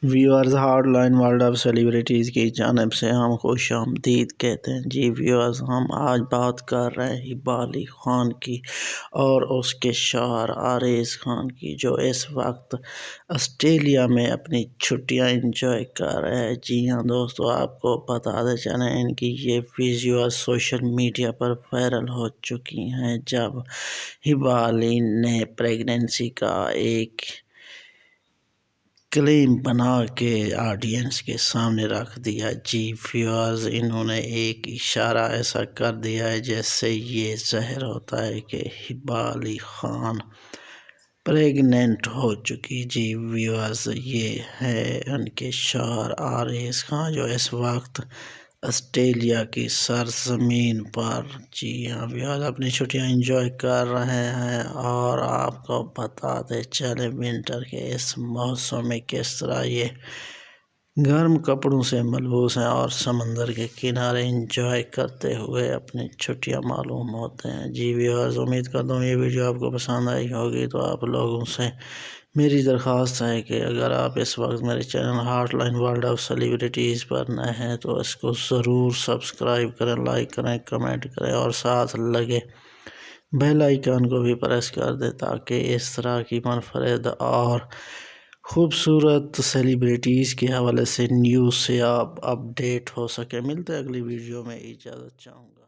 Viewers hard line world of celebrities کی جانب سے ہم خوش آمدید کہتے ہیں جی ویورز، ہم آج بات کر رہے ہیں ہبہ علی خان کی اور اس کے شوہر عارض خان کی، جو اس وقت آسٹریلیا میں اپنی چھٹیاں انجوائے کر رہے ہیں۔ جی ہاں دوستو، آپ کو بتاتے چلیں ان کی یہ ویڈیو سوشل میڈیا پر وائرل ہو چکی ہیں، جب ہبہ علی نے پریگننسی کا ایک کلیم بنا کے آڈینس کے سامنے رکھ دیا۔ جی ویورز، انہوں نے ایک اشارہ ایسا کر دیا ہے جیسے یہ ظاہر ہوتا ہے کہ ہبہ علی خان پریگننٹ ہو چکی۔ جی ویورز، یہ ہے ان کے شوہر عارض خان، جو اس وقت آسٹریلیا کی سرزمین پر جی ہاں ویورز اپنی چھٹیاں انجوائے کر رہے ہیں۔ اور آپ کو بتاتے چلیں ونٹر کے اس موسم میں کس طرح یہ گرم کپڑوں سے ملبوس ہیں اور سمندر کے کنارے انجوائے کرتے ہوئے اپنی چھٹیاں معلوم ہوتے ہیں۔ جی ویورز، امید کرتا ہوں یہ ویڈیو آپ کو پسند آئی ہوگی، تو آپ لوگوں سے میری درخواست ہے کہ اگر آپ اس وقت میرے channel hard line world of celebrities پر نئے ہیں تو اس کو ضرور سبسکرائب کریں، لائک کریں، کمنٹ کریں اور ساتھ لگے بیل آئیکن کو بھی پریس کر دیں تاکہ اس طرح کی منفرد اور خوبصورت سیلیبریٹیز کے حوالے سے نیوز سے آپ اپڈیٹ ہو سکے۔ ملتے ہیں اگلی ویڈیو میں، اجازت چاہوں گا۔